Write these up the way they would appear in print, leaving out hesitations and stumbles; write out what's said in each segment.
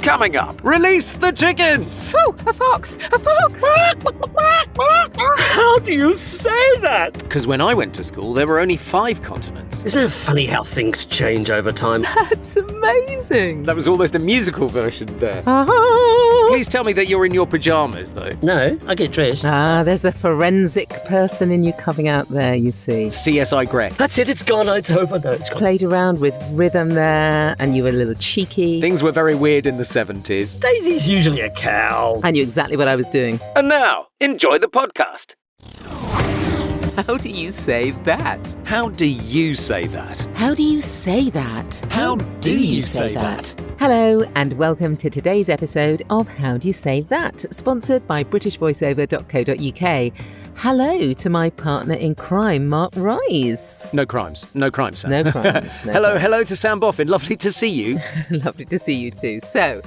Coming up, release the chickens! Oh, a fox! A fox! How do you say that? Because when I went to school, there were only 5 continents. Isn't it funny how things change over time? That's amazing. That was almost a musical version there. Please tell me that you're in your pyjamas, though. No, I get dressed. There's the forensic person in you coming out there, you see. CSI Greg. That's it, it's gone, it's over. No, it's gone. Played around with rhythm there, and you were a little cheeky. Things were very weird in the 70s. Daisy's usually a cow. I knew exactly what I was doing. And now, enjoy the podcast. How do you say that? How do you say that? How do you say that? How do you say that? Hello and welcome to today's episode of How Do You Say That, sponsored by BritishVoiceover.co.uk. Hello to my partner in crime, Mark Rise. No crimes, Sam. No crimes. No Hello to Sam Boffin. Lovely to see you. Lovely to see you too. So,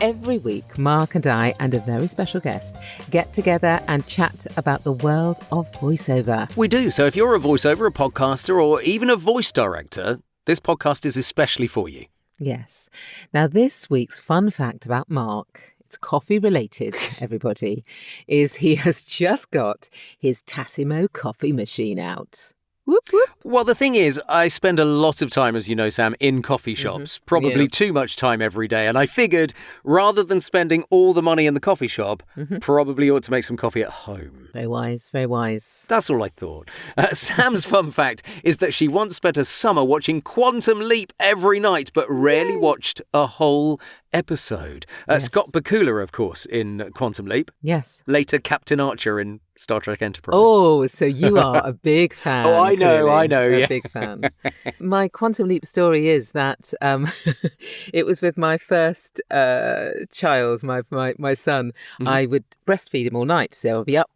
every week, Mark and I and a very special guest get together and chat about the world of voiceover. We do. So if you're a voiceover, a podcaster, or even a voice director, this podcast is especially for you. Yes. Now, this week's fun fact about Mark, it's coffee related, everybody, is he has just got his Tassimo coffee machine out. Whoop, whoop. Well, the thing is, I spend a lot of time, as you know, Sam, in coffee shops, probably Yes. too much time every day. And I figured, rather than spending all the money in the coffee shop, probably ought to make some coffee at home. Very wise, very wise. That's all I thought. Sam's fun fact is that she once spent a summer watching Quantum Leap every night, but rarely watched a whole episode. Yes. Scott Bakula, of course, in Quantum Leap. Yes. Later, Captain Archer in Star Trek Enterprise. Oh, so you are a big fan. Oh, I know, clearly. yeah. A big fan. My Quantum Leap story is that it was with my first child, my son. I would breastfeed him all night, so I'd be up,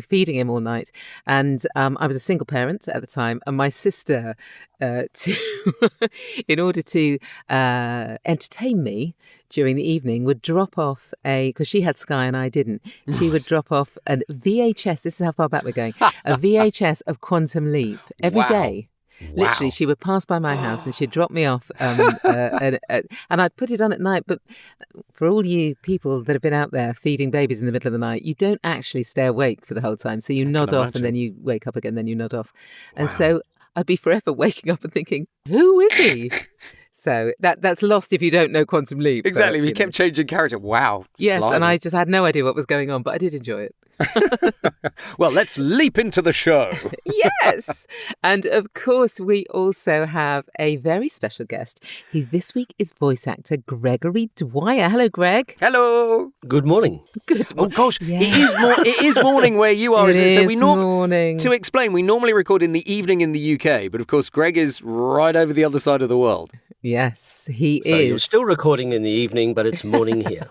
feeding him all night. And I was a single parent at the time, and my sister, in order to entertain me during the evening, would drop off because she had Sky and I didn't. She would drop off a VHS. This is how far back we're going. A VHS of Quantum Leap every day. Wow. Literally, she would pass by my house and she'd drop me off, and I'd put it on at night. But for all you people that have been out there feeding babies in the middle of the night, you don't actually stay awake for the whole time. So you nod off and then you wake up again, then you nod off. And so I'd be forever waking up and thinking, who is he? So that's lost if you don't know Quantum Leap. Exactly, but, we kept changing character. Wow. Yes, Blimey. and I just had no idea what was going on, but I did enjoy it. Well, let's leap into the show. Yes. And of course, we also have a very special guest who this week is voice actor Gregory Dwyer. Hello, Greg. Hello. Good morning. Good. Oh gosh, Yeah. it is morning where you are, It isn't it? So is morning. To explain, we normally record in the evening in the UK, but of course Greg is right over the other side of the world. Yes, he So is. you're still recording in the evening, but it's morning here.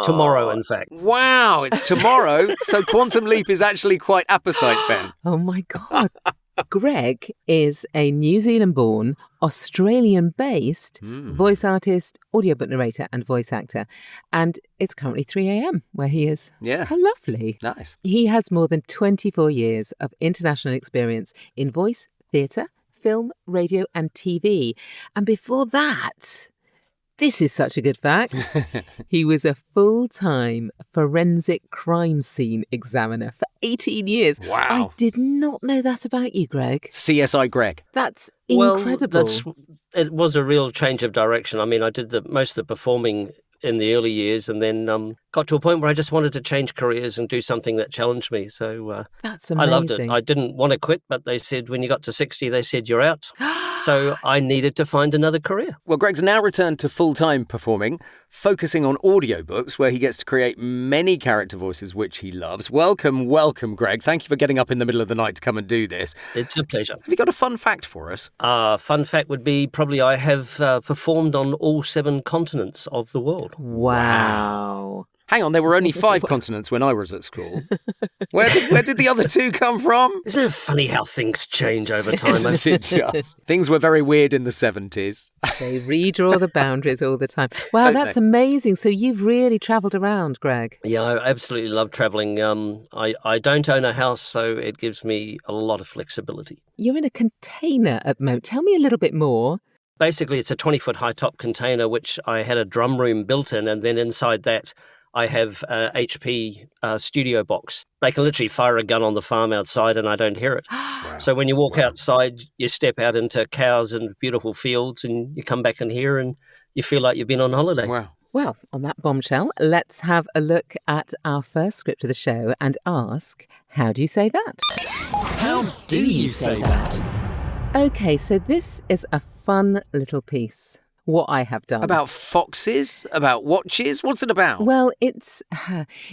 Tomorrow, in fact. Wow, it's tomorrow. So Quantum Leap is actually quite appetite, Ben. Oh my God. Greg is a New Zealand-born, Australian-based voice artist, audiobook narrator and voice actor. And it's currently 3 a.m. where he is. Yeah. How lovely. Nice. He has more than 24 years of international experience in voice, theatre, film, radio and TV. And before that, this is such a good fact, he was a full-time forensic crime scene examiner for 18 years. Wow. I did not know that about you, Greg. CSI Greg. That's incredible. Well, it was a real change of direction. I mean, I did most of the performing in the early years and then got to a point where I just wanted to change careers and do something that challenged me. So That's amazing. I loved it. I didn't want to quit, but they said when you got to 60, they said you're out. So I needed to find another career. Well, Greg's now returned to full-time performing, focusing on audiobooks, where he gets to create many character voices, which he loves. Welcome, Greg. Thank you for getting up in the middle of the night to come and do this. It's a pleasure. Have you got a fun fact for us? Fun fact would be probably I have performed on all 7 continents of the world. Wow. Hang on, there were only 5 continents when I was at school. Where did the other 2 come from? Isn't it funny how things change over time? Isn't it just? Things were very weird in the 70s. They redraw the boundaries all the time. Wow, Don't that's they? amazing. So you've really travelled around, Greg. Yeah, I absolutely love travelling. I don't own a house, so it gives me a lot of flexibility. You're in a container at the moment. Tell me a little bit more. Basically, it's a 20-foot high-top container, which I had a drum room built in, and then inside that, I have a HP studio box. They can literally fire a gun on the farm outside and I don't hear it. Wow. So when you walk outside, you step out into cows and beautiful fields and you come back in here and you feel like you've been on holiday. Wow. Well, on that bombshell, let's have a look at our first script of the show and ask, how do you say that? How do you say that? Okay, so this is a fun little piece. What I have done. About foxes? About watches? What's it about? Well, it's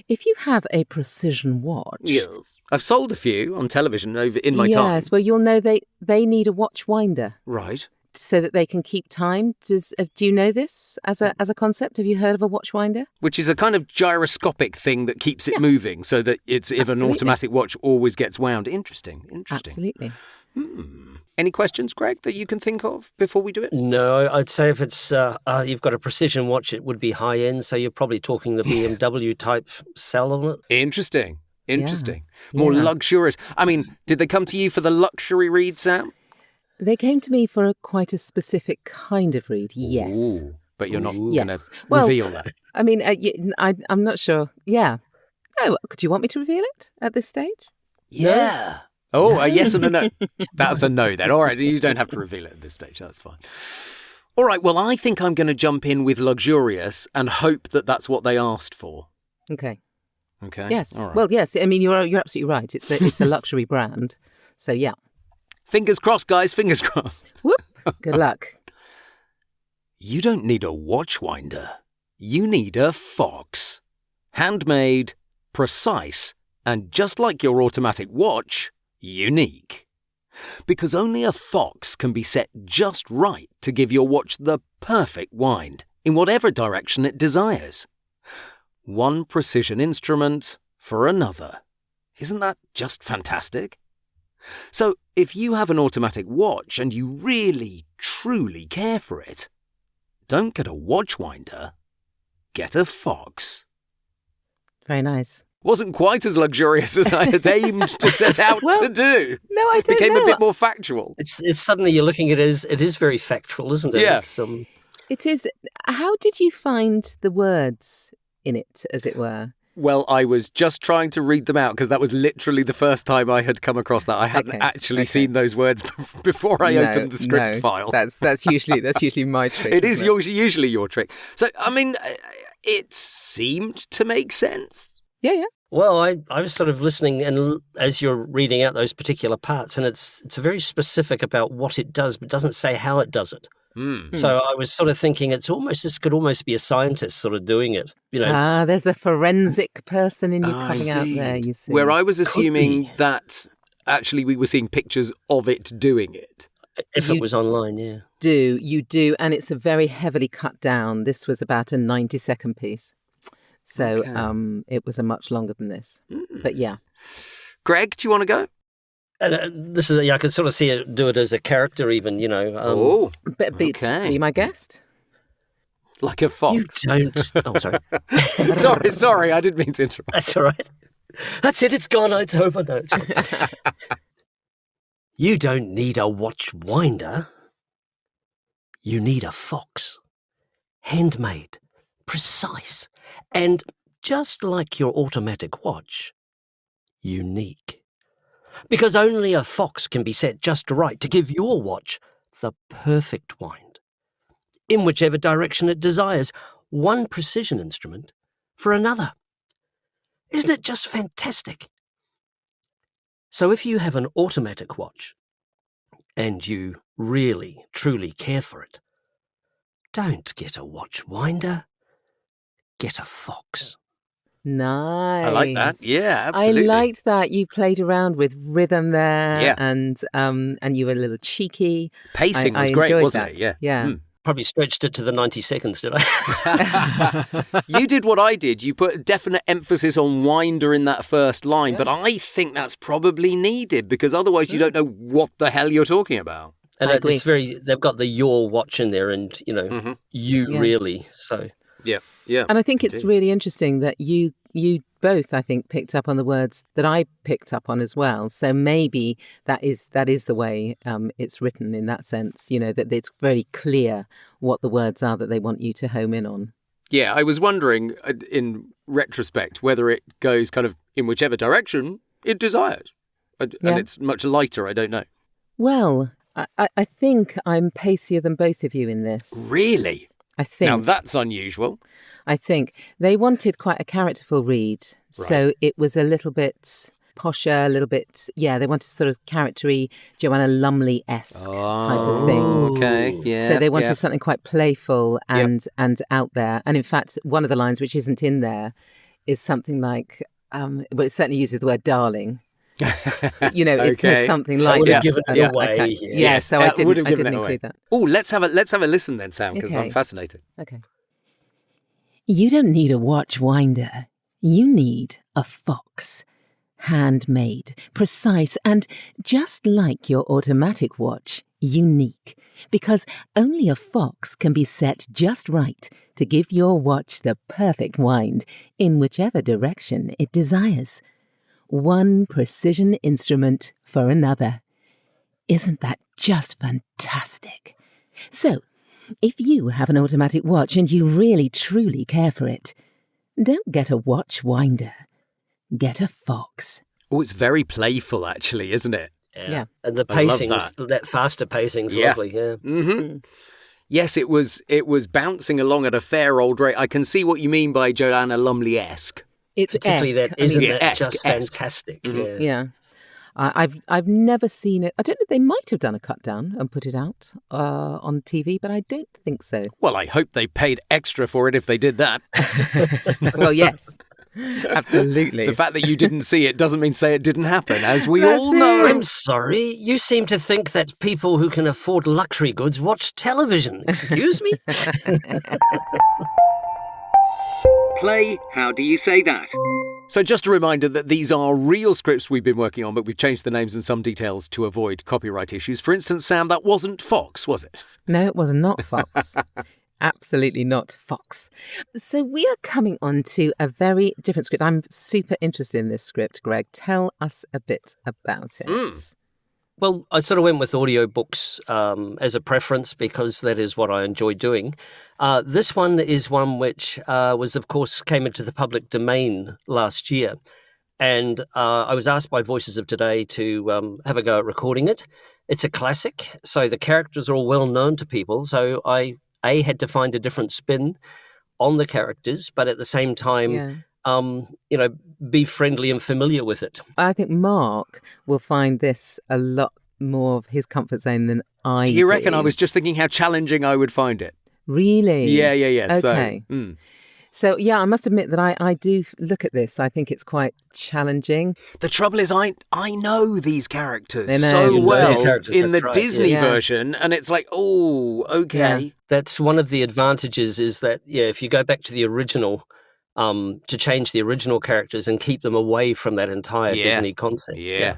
if you have a precision watch. Yes. I've sold a few on television over in my time. Yes, well, you'll know they need a watch winder. Right. So that they can keep time. Do you know this as a concept? Have you heard of a watch winder? Which is a kind of gyroscopic thing that keeps it moving so that if an automatic watch always gets wound. Interesting. Absolutely. Any questions, Greg, that you can think of before we do it? No, I'd say if it's you've got a precision watch, it would be high end. So you're probably talking the BMW type cell on it. Interesting. More luxurious. I mean, did they come to you for the luxury read, Sam? They came to me for quite a specific kind of read, yes. Ooh, but you're not going to Well, reveal that. I mean, I'm not sure. Yeah. Oh, do you want me to reveal it at this stage? Yeah. Oh, a yes and a no. That's a no then. All right, you don't have to reveal it at this stage. That's fine. All right, well, I think I'm going to jump in with luxurious and hope that that's what they asked for. Okay. Yes. All right. Well, yes. I mean, you're absolutely right. It's a luxury brand. So, yeah. Fingers crossed, guys. Fingers crossed. Whoop. Good luck. You don't need a watch winder. You need a fox. Handmade, precise, and just like your automatic watch, unique. Because only a fox can be set just right to give your watch the perfect wind in whatever direction it desires. One precision instrument for another. Isn't that just fantastic? So if you have an automatic watch and you really, truly care for it, don't get a watch winder, get a fox. Very nice. Wasn't quite as luxurious as I had aimed to set out to do. No, I don't Became know. a bit more factual. It's suddenly you're looking at it is very factual, isn't it? Yeah. It is. How did you find the words in it, as it were? Well, I was just trying to read them out because that was literally the first time I had come across that. I hadn't actually seen those words before I opened the script file. That's usually my trick. It is usually your trick. So, I mean, it seemed to make sense. Yeah. Well, I was sort of listening, and as you're reading out those particular parts, and it's very specific about what it does, but doesn't say how it does it. So I was sort of thinking this could almost be a scientist sort of doing it. You know, there's the forensic person in you coming out there. You see, where I was assuming that actually we were seeing pictures of it doing it. If it was online, yeah. You do, and it's a very heavily cut down. This was about a 90-second piece. So it was a much longer than this. But yeah. Greg, do you want to go? And this is, I could sort of see it, do it as a character even, you know. Be my guest? Like a fox. You don't. Oh, sorry. sorry, I didn't mean to interrupt. That's all right. That's it, it's gone, it's over. No, it's gone. You don't need a watch winder. You need a fox. Handmade, precise, and just like your automatic watch, unique. Because only a fox can be set just right to give your watch the perfect wind, in whichever direction it desires, one precision instrument for another. Isn't it just fantastic? So if you have an automatic watch and you really, truly care for it, don't get a watch winder, get a fox. Nice. I like that. Yeah, absolutely. I liked that. You played around with rhythm there. Yeah. And you were a little cheeky. Pacing was great, wasn't it? Yeah. Yeah. Probably stretched it to the 90 seconds, did I? You did what I did. You put a definite emphasis on winder in that first line, but I think that's probably needed because otherwise you don't know what the hell you're talking about. And it's they've got the your watch in there and, you know, you really, so. Yeah, yeah. And I think it's indeed. really interesting that you both, I think, picked up on the words that I picked up on as well. So maybe that is the way it's written in that sense, that it's very clear what the words are that they want you to home in on. Yeah, I was wondering, in retrospect, whether it goes kind of in whichever direction it desires. And it's much lighter, I don't know. Well, I think I'm pacier than both of you in this. Really? I think. Now that's unusual. I think they wanted quite a characterful read. Right. So it was a little bit posher, a little bit, they wanted sort of charactery, Joanna Lumley-esque type of thing. Okay, yeah. So they wanted something quite playful and out there. And in fact, one of the lines which isn't in there is something like, it certainly uses the word darling. It says something like that. Given it away. Okay. Yeah, so I didn't include that. Oh, let's have a listen then, Sam, because I'm fascinated. Okay. You don't need a watch winder. You need a fox. Handmade, precise, and just like your automatic watch, unique. Because only a fox can be set just right to give your watch the perfect wind in whichever direction it desires. One precision instrument for another. Isn't that just fantastic? So, if you have an automatic watch and you really truly care for it, don't get a watch winder. Get a fox. Oh, it's very playful, actually, isn't it? Yeah. And the pacing, that faster pacing's lovely, yeah. Mm-hmm. Yes, it was bouncing along at a fair old rate. I can see what you mean by Joanna Lumley-esque. It's particularly esque. that, isn't it esque, just esque. fantastic? Mm-hmm. Yeah. I've never seen it. I don't know. They might have done a cut down and put it out on TV, but I don't think so. Well, I hope they paid extra for it if they did that. Well, yes, absolutely. The fact that you didn't see it doesn't mean say it didn't happen, as we all know. I'm sorry. You seem to think that people who can afford luxury goods watch television. Excuse me? Play, how do you say that? So just a reminder that these are real scripts we've been working on, but we've changed the names and some details to avoid copyright issues. For instance, Sam, that wasn't Fox, was it? No, it was not Fox. Absolutely not Fox. So we are coming on to a very different script. I'm super interested in this script, Greg. Tell us a bit about it. Well, I sort of went with audiobooks as a preference because that is what I enjoy doing. This one is one which was, of course, came into the public domain last year. And I was asked by Voices of Today to have a go at recording it. It's a classic, so the characters are all well known to people. So I, had to find a different spin on the characters, but at the same time, be friendly and familiar with it. I think Mark will find this a lot more of his comfort zone than I do. Do you reckon? I was just thinking how challenging I would find it. Really? Yeah. Okay. So, I must admit that I do look at this. I think it's quite challenging. The trouble is I know these characters so well in the Disney version, and it's like, oh, okay. Yeah. That's one of the advantages is that, if you go back to the original, to change the original characters and keep them away from that entire Disney concept. Yeah.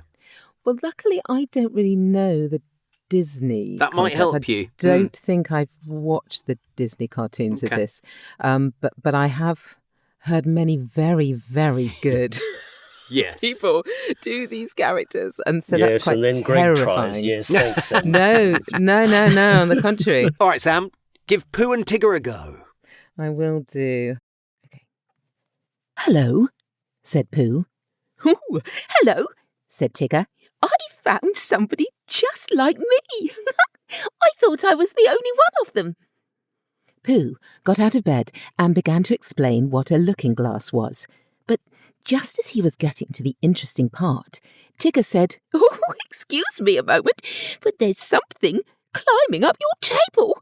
Well, luckily, I don't really know the Disney That might help you. I don't think I've watched the Disney cartoons of this, but I have heard many very, very good people do these characters, and so that's quite and then terrifying. Greg tries. Yes, thanks, Sam. No, on the contrary. All right, Sam, give Pooh and Tigger a go. I will do. Okay. Hello, said Pooh. Ooh, hello, said Tigger. I found somebody just like me. I thought I was the only one of them. Pooh got out of bed and began to explain what a looking glass was. But just as he was getting to the interesting part, Tigger said, "Oh, excuse me a moment, but there's something climbing up your table."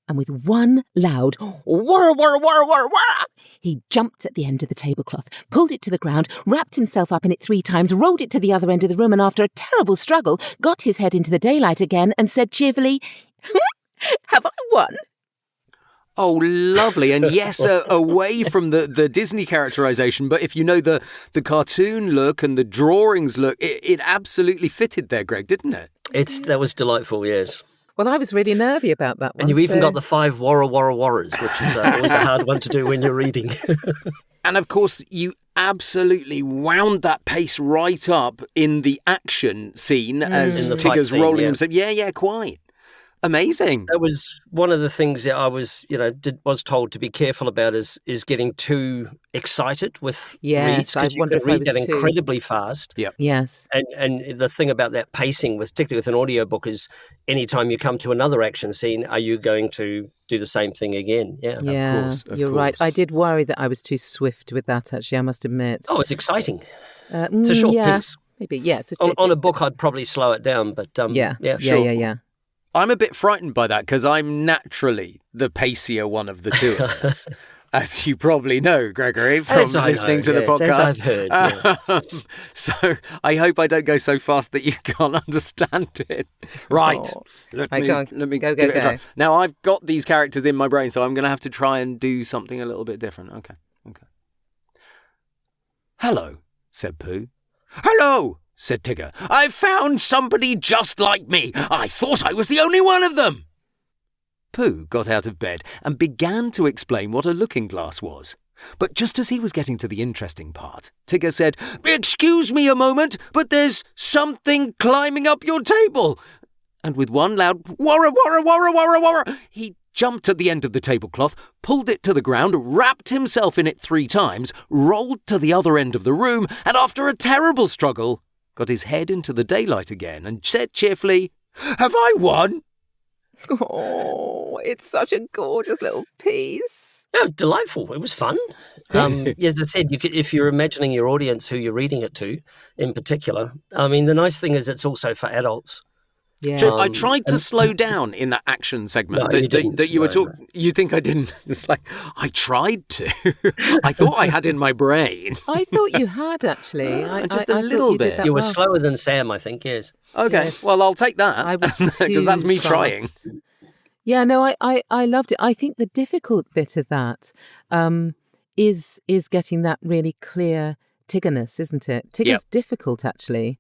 And with one loud "Worraworraworraworraworra," he jumped at the end of the tablecloth, pulled it to the ground, wrapped himself up in it 3 times, rolled it to the other end of the room, and after a terrible struggle, got his head into the daylight again and said cheerfully, "Have I won?" Oh, lovely. And yes, away from the Disney characterization, but if you know the cartoon look and the drawings look, it absolutely fitted there, Greg, didn't it? That was delightful, yes. Well, I was really nervy about that one. And you even got the 5 Worraworraworras, which is always a hard one to do when you're reading. And of course, you absolutely wound that pace right up in the action scene as In the fight Tigger's scene, rolling yeah. himself. Yeah, quite. Amazing. That was one of the things that I was, was told to be careful about is getting too excited with Yes, reads, I because you wonder can if I read was that too. incredibly fast. Yes. And the thing about that pacing, particularly with an audiobook, is anytime you come to another action scene, are you going to do the same thing again? Yeah. Yeah, of you're right. course. I did worry that I was too swift with that, actually, I must admit. Oh, it's exciting. It's a short yeah, piece. maybe, yeah. It's On a book, I'd probably slow it down, but yeah. I'm a bit frightened by that because I'm naturally the pacier one of the two of us. As you probably know, Gregory, from As I listening know, to the yes, podcast. as I've heard, yes. So I hope I don't go so fast that you can't understand it. Right. Oh. Let Right, me, go on. let me Go, give go, it a try. go. Now, I've got these characters in my brain, so I'm going to have to try and do something a little bit different. Okay. Hello, said Pooh. Hello, said Tigger. I've found somebody just like me. I thought I was the only one of them. Pooh got out of bed and began to explain what a looking glass was. But just as he was getting to the interesting part, Tigger said, Excuse me a moment, but there's something climbing up your table. And with one loud worra, worra, worra, worra, worra, he jumped at the end of the tablecloth, pulled it to the ground, wrapped himself in it 3 times, rolled to the other end of the room, and after a terrible struggle, got his head into the daylight again and said cheerfully, Have I won? Oh, it's such a gorgeous little piece. Oh, delightful. It was fun. As I said, if you're imagining your audience, who you're reading it to in particular, I mean, the nice thing is it's also for adults. Yeah. I tried to slow down in that action segment No, you didn't. that you were No, talking. You think I didn't? It's like, I tried to. I thought I had in my brain. I thought you had, actually. Just I a thought little you did bit. that You were well. slower than Sam, I think, yes. Okay, Yes. well, I'll take that. I was Because that's me too trying. fast. Yeah, no, I loved it. I think the difficult bit of that is getting that really clear Tiggerness, isn't it? Tigger's difficult, actually.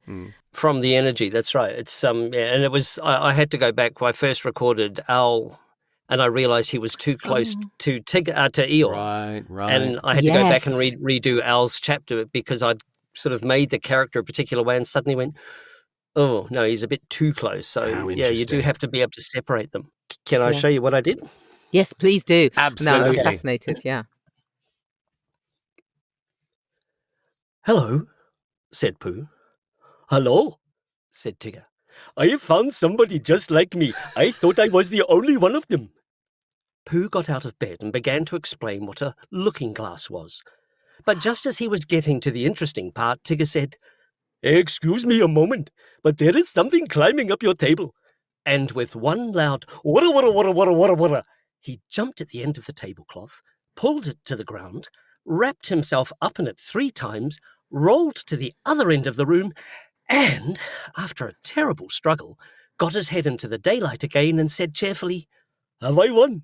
From the energy, that's right. It's and it was. I had to go back. When I first recorded Owl, and I realised he was too close to Tigger to Eeyore. Right. And I had to go back and Yes. redo Al's chapter because I'd sort of made the character a particular way and suddenly went, oh, no, he's a bit too close. So, How yeah, you do interesting. have to be able to separate them. Can I Yeah. show you what I did? Yes, please do. No, Absolutely. I'm fascinated, yeah. Hello, said Pooh. Hello, said Tigger. I have found somebody just like me. I thought I was the only one of them. Pooh got out of bed and began to explain what a looking glass was. But just as he was getting to the interesting part, Tigger said, Excuse me a moment, but there is something climbing up your table. And with one loud worra, worra, worra, worra, worra, worra, he jumped at the end of the tablecloth, pulled it to the ground, wrapped himself up in it 3 times, rolled to the other end of the room, and, after a terrible struggle, got his head into the daylight again and said cheerfully, Have I won?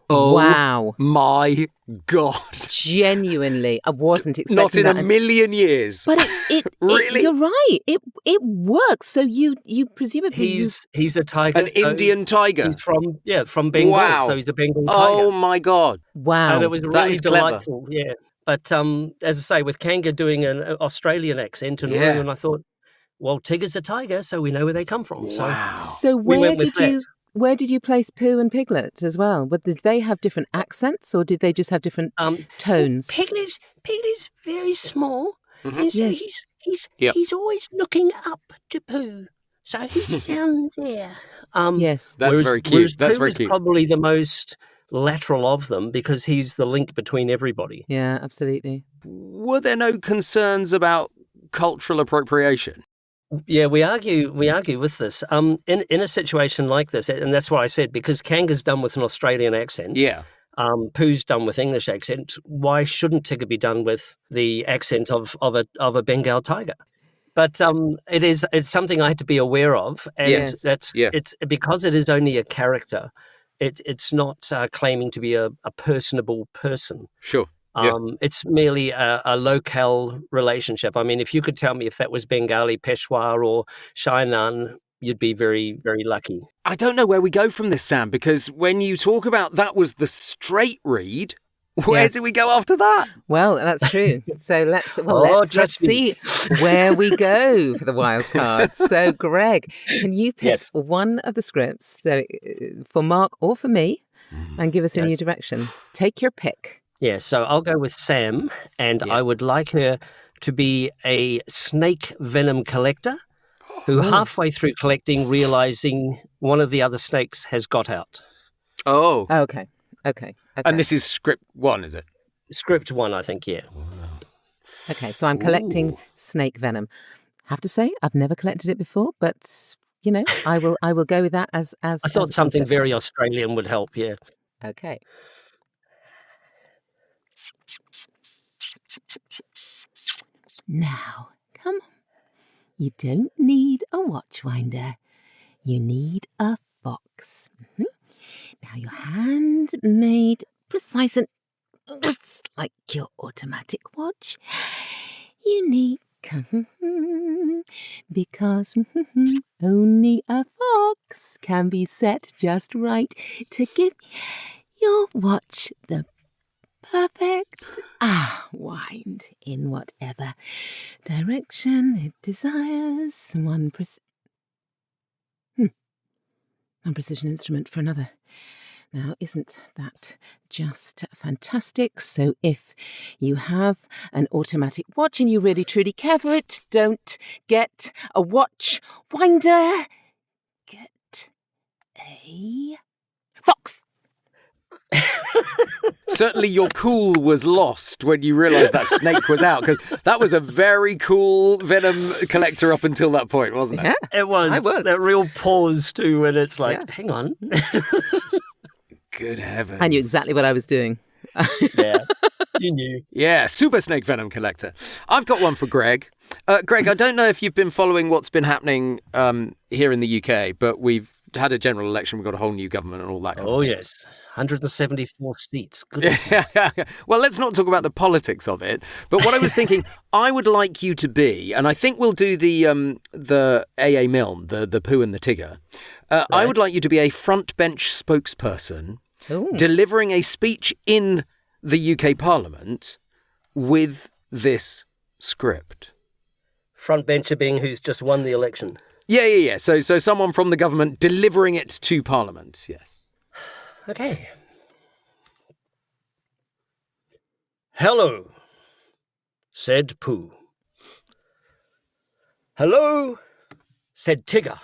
Oh, Wow. my God. Genuinely, I wasn't expecting Not in that. a million years. But it Really? you're right. It works. So you presumably He's a tiger. An so Indian tiger. He's from Bengal, Wow. so he's a Bengal Oh, tiger. my God. Wow. And it was That really is clever. delightful, yeah. But as I say, with Kanga doing an Australian accent and all, Yeah. and I thought, well, Tigger's a tiger, so we know where they come from. Wow. So we where went with where did you place Pooh and Piglet as well? But did they have different accents, or did they just have different tones? Piglet's very small, Mhm. and so Yes. Yep. he's always looking up to Pooh. So he's down there. Yes. That's very cute. Whereas That's Pooh very is cute. probably the most lateral of them because he's the link between everybody. Yeah, absolutely. Were there no concerns about cultural appropriation? Yeah, we argue with this. In a situation like this, and that's what I said, because Kanga's done with an Australian accent. Yeah. Pooh's done with English accent. Why shouldn't Tigger be done with the accent of a Bengal tiger? But it's something I had to be aware of, and Yes. it's because it is only a character. It's not claiming to be a personable person. Sure. Yeah. It's merely a locale relationship. I mean, if you could tell me if that was Bengali, Peshawar, or Shainan, you'd be very, very lucky. I don't know where we go from this, Sam, because when you talk about that was the straight read, where Yes. do we go after that? Well, that's true. So let's trust me. see where we go for the wild card. So, Greg, can you pick Yes. one of the scripts for Mark or for me and give us a new Yes. direction? Take your pick. Yeah, so I'll go with Sam, and I would like her to be a snake venom collector who halfway through collecting, realising one of the other snakes has got out. Oh. Okay. And this is script 1, is it? Script 1, I think, yeah. Okay, so I'm collecting snake venom. Have to say, I've never collected it before, but I will go with that as I as thought a something concept. very Australian would help, yeah. Okay. Now, come on. You don't need a watchwinder. You need a fox. Now, your handmade, precise, and just like your automatic watch, you need because only a fox can be set just right to give your watch the perfect wind in whatever direction it desires. One precision instrument for another. Now, isn't that just fantastic? So if you have an automatic watch and you really truly care for it, don't get a watch winder. Get a fox. Certainly your cool was lost when you realised that snake was out, because that was a very cool venom collector up until that point, wasn't it? Yeah. It was. I was. That real pause, too, and it's like, Yeah. hang on. Good heavens. I knew exactly what I was doing. Yeah, you knew. Yeah, super snake venom collector. I've got one for Greg. Greg, I don't know if you've been following what's been happening here in the UK, but we've had a general election, we've got a whole new government and all that kind of Oh, thing. yes. 174 seats. Goodness. Well, let's not talk about the politics of it. But what I was thinking, I would like you to be, and I think we'll do the AA Milne, the Pooh and the Tigger. I would like you to be a front bench spokesperson Ooh. delivering a speech in the UK Parliament with this script. Front bencher being who's just won the election. Yeah. So someone from the government delivering it to Parliament, yes. Okay. Hello, said Pooh. Hello, said Tigger.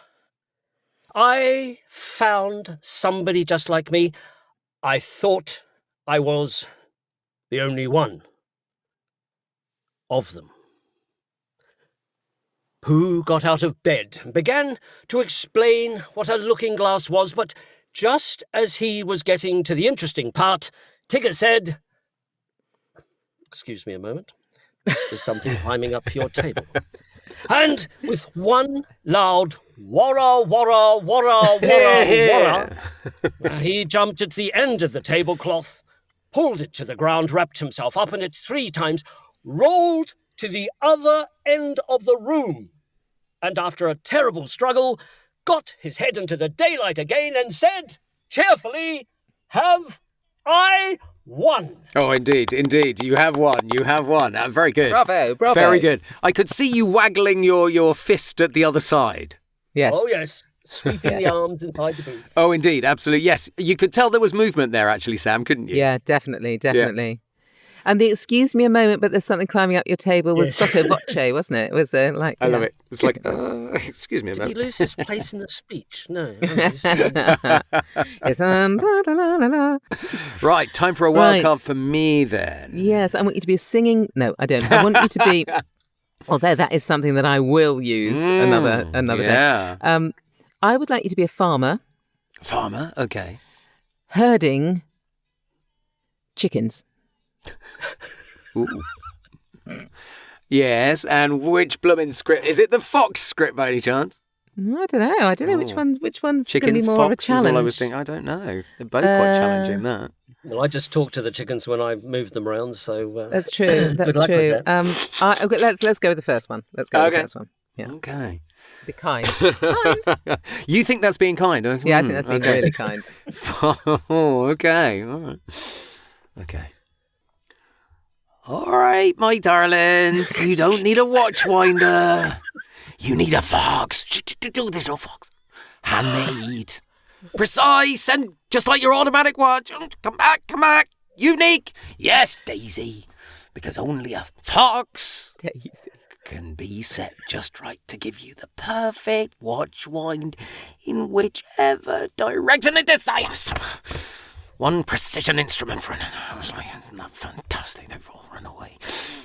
I found somebody just like me. I thought I was the only one of them. Pooh got out of bed and began to explain what a looking-glass was, but just as he was getting to the interesting part, Tigger said, "Excuse me a moment. There's something climbing up your table." And with one loud worraworraworraworraworra, he jumped at the end of the tablecloth, pulled it to the ground, wrapped himself up in it 3 times, rolled to the other end of the room, and after a terrible struggle, got his head into the daylight again and said, cheerfully, "Have I won?" Oh, indeed. You have won. Very good. Bravo. Very good. I could see you waggling your fist at the other side. Yes. Oh, yes. Sweeping the arms inside the booth. Oh, indeed. Absolutely. Yes. You could tell there was movement there, actually, Sam, couldn't you? Yeah, definitely. And the excuse me a moment, but there's something climbing up your table was sotto voce, wasn't it? It was like... I love it. It's like, excuse me a Did he moment. lose his place in the speech? No. It's la, la, la, la. Right. Time for a wild Right. card for me then. Yes, I want you to be a singing... No, I don't. I want you to be... Although that is something that I will use another day. Yeah. I would like you to be a farmer Farmer. Okay. herding chickens. Ooh. Yes. And which blooming script? Is it the Fox script by any chance? I don't know. Which one's going to Chickens, be more of a Fox is challenge. all I was thinking. I don't know. They're both quite challenging, that. Well, I just talked to the chickens when I moved them around, so... That's true. That's luck with true. that. Okay, let's go with the first one. Let's go with the first one. Yeah. Okay. Be kind. Kind. You think that's being kind? Yeah, I think that's being really kind. Oh, okay. All right. Okay. All right, my darlings. You don't need a watch winder. You need a fox. There's no fox. Handmade. Precise and just like your automatic watch. Come back. Unique. Yes, Daisy. Because only a fox Daisy. can be set just right to give you the perfect watch wind in whichever direction it desires. One precision instrument for another. I was like, isn't that fantastic? They've all run away.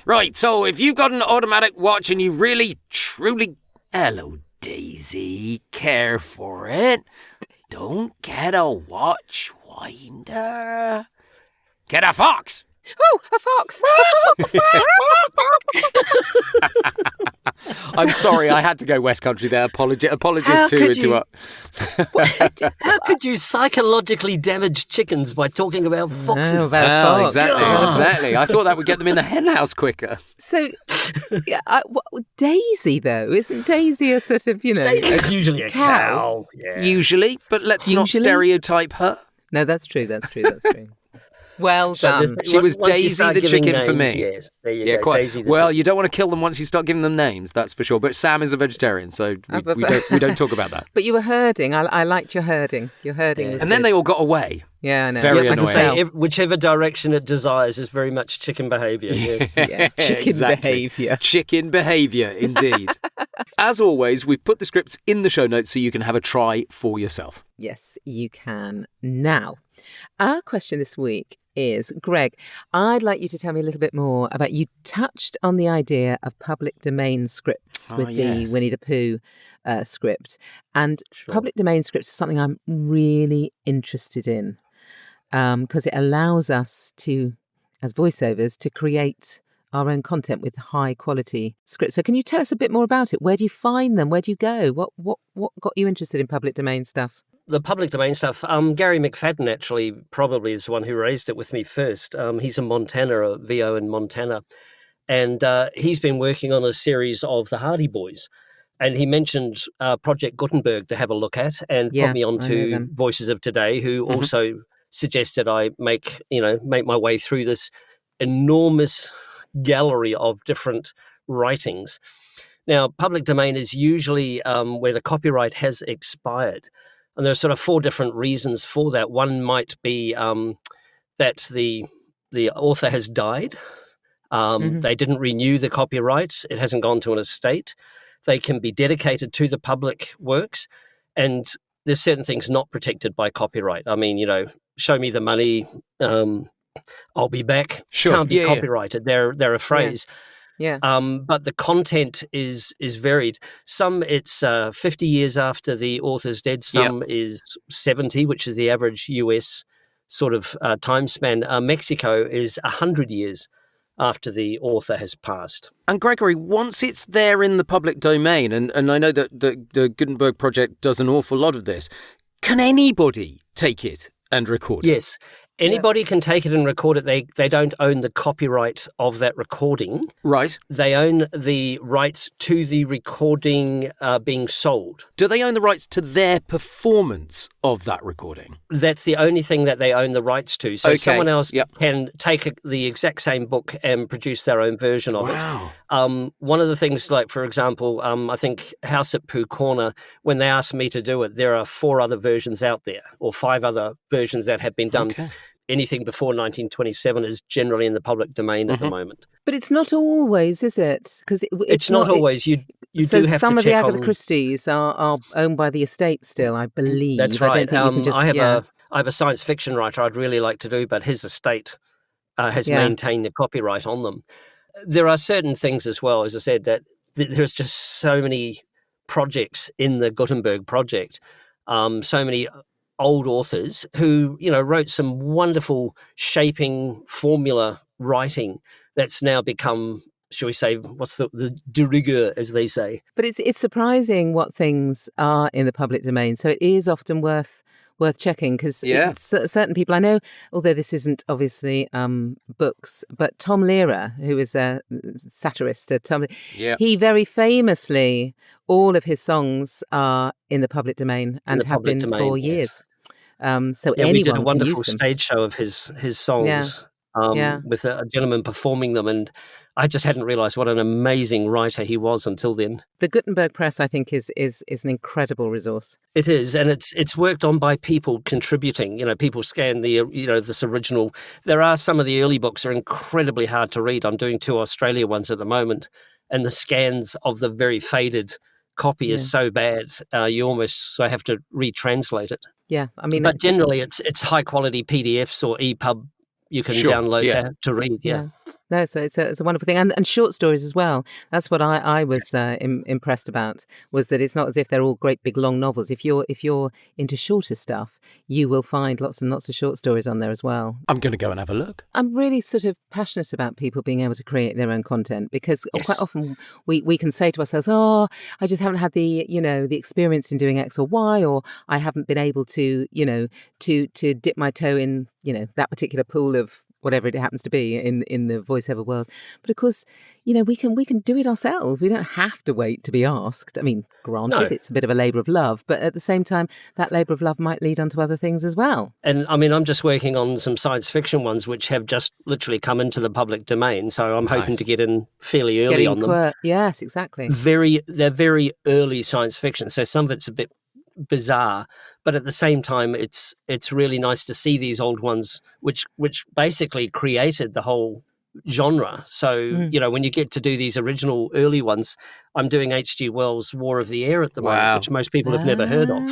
Right, so if you've got an automatic watch and you really, truly... Hello, Daisy. Care for it. Don't get a watch winder. Get a fox. Oh, a fox! I'm sorry, I had to go West Country there. Apologies How to could you- interrupt. How could you psychologically damage chickens by talking about foxes? No, about a Oh, fox. exactly. I thought that would get them in the hen house quicker. So, Daisy, though, isn't Daisy a sort of, Daisy's usually a cow. Yeah. Usually, but let's not Usually? stereotype her. No, that's true. Well done. She was Once you Daisy start the giving chicken for names, me. Yes, there you Yeah, go. quite. Daisy the Well, you don't want to kill them once you start giving them names, that's for sure. But Sam is a vegetarian, so we don't talk about that. But you were herding. I liked your herding. Your herding was And then good. they all got away. Yeah, I know. Very Yeah, as I annoying. say, whichever direction it desires is very much chicken behaviour. Yeah. Yeah, chicken Exactly. behaviour. Chicken behaviour, indeed. As always, we've put the scripts in the show notes so you can have a try for yourself. Yes, you can. Now, our question this week is, Greg, I'd like you to tell me a little bit more about, you touched on the idea of public domain scripts with yes. the Winnie the Pooh script. And Sure. public domain scripts is something I'm really interested in because it allows us to, as voiceovers, to create our own content with high quality scripts. So can you tell us a bit more about it? Where do you find them? Where do you go? What got you interested in public domain stuff? The public domain stuff, Gary McFadden actually probably is the one who raised it with me first. He's in Montana, a VO in Montana. And he's been working on a series of the Hardy Boys. And he mentioned Project Gutenberg to have a look at and Yeah, put me on I know to them. Voices of Today, who also suggested I make my way through this enormous gallery of different writings. Now, public domain is usually where the copyright has expired. And there are sort of four different reasons for that. One might be that the author has died. They didn't renew the copyright. It hasn't gone to an estate. They can be dedicated to the public works. And there's certain things not protected by copyright. I mean, show me the money, I'll be back. Sure. Can't be Yeah, yeah. copyrighted. They're a phrase. Yeah. But the content is varied. Some it's 50 years after the author's dead. Some is 70, which is the average US sort of time span. Mexico is 100 years after the author has passed. And Gregory, once it's there in the public domain, and I know that the Gutenberg Project does an awful lot of this, can anybody take it and record it? Yes. Anybody can take it and record it. They don't own the copyright of that recording. Right. They own the rights to the recording being sold. Do they own the rights to their performance of that recording? That's the only thing that they own the rights to. So Okay, someone else yep. can take the exact same book and produce their own version of Wow. it. One of the things, like, for example, I think House at Pooh Corner, when they asked me to do it, there are 4 other versions out there, or 5 other versions that have been done. Okay. Anything before 1927 is generally in the public domain at the moment. But it's not always, is it? Because It's not always. You so do have some to of the check Agatha on. Christie's are owned by the estate still, I believe. That's I right. don't think you can just. I have a science fiction writer I'd really like to do, but his estate has maintained the copyright on them. There are certain things as well, as I said, that there's just so many projects in the Gutenberg project, so many old authors who, wrote some wonderful shaping formula writing that's now become, shall we say, what's the de rigueur, as they say. But it's surprising what things are in the public domain. So it is often worth worth checking because Yeah. certain people I know, although this isn't obviously books, but Tom Lehrer, who is a satirist, Yeah. he very famously, all of his songs are in the public domain and the have public been domain, for yes. years. So Yeah, anyone we did a can wonderful use them. stage show of his songs Yeah. with a gentleman performing them, and I just hadn't realised what an amazing writer he was until then. The Gutenberg Press, I think, is an incredible resource. It is, and it's worked on by people contributing. People scan this original. There are some of the early books are incredibly hard to read. I'm doing 2 Australia ones at the moment, and the scans of the very faded copy is so bad you almost have to retranslate it. Yeah, I mean, But generally, it's high quality PDFs or EPUB you can download to read. Yeah. No, so it's a wonderful thing, and short stories as well. That's what I was impressed about, was that it's not as if they're all great big long novels. If you're into shorter stuff, you will find lots and lots of short stories on there as well. I'm going to go and have a look. I'm really sort of passionate about people being able to create their own content because quite often we can say to ourselves, "Oh, I just haven't had the experience in doing X or Y, or I haven't been able to to dip my toe in that particular pool of." Whatever it happens to be in the voiceover world. But of course, we can do it ourselves. We don't have to wait to be asked. I mean, granted, it's a bit of a labour of love, but at the same time, that labour of love might lead on to other things as well. And I mean, I'm just working on some science fiction ones which have just literally come into the public domain. So I'm hoping to get in fairly early on them. Yes, exactly. They're very early science fiction. So some of it's a bit bizarre, but at the same time it's really nice to see these old ones which basically created the whole genre. So when you get to do these original early ones, I'm doing H.G. Wells' War of the Air at the moment, which most people have never heard of.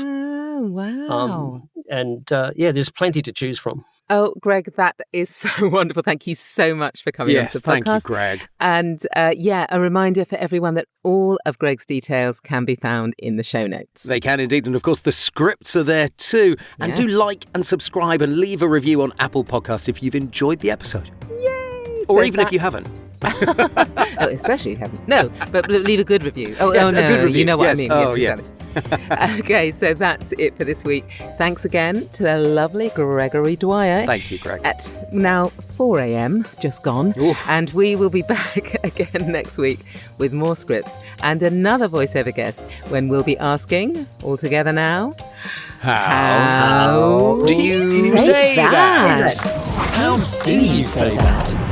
Wow. There's plenty to choose from. Oh, Greg, that is so wonderful. Thank you so much for coming on to the podcast. Thank you, Greg. And a reminder for everyone that all of Greg's details can be found in the show notes. They can indeed. And of course, the scripts are there too. And do like and subscribe and leave a review on Apple Podcasts if you've enjoyed the episode. Yay! Or even if you haven't. Especially if you haven't. No, but leave a good review. A good review. You know what I mean. Oh, yeah. Okay, so that's it for this week. Thanks again to the lovely Gregory Dwyer. Thank you, Greg. At now 4 a.m, just gone. Oof. And we will be back again next week with more scripts and another voiceover guest when we'll be asking, all together now, How do you say that? How do you say that?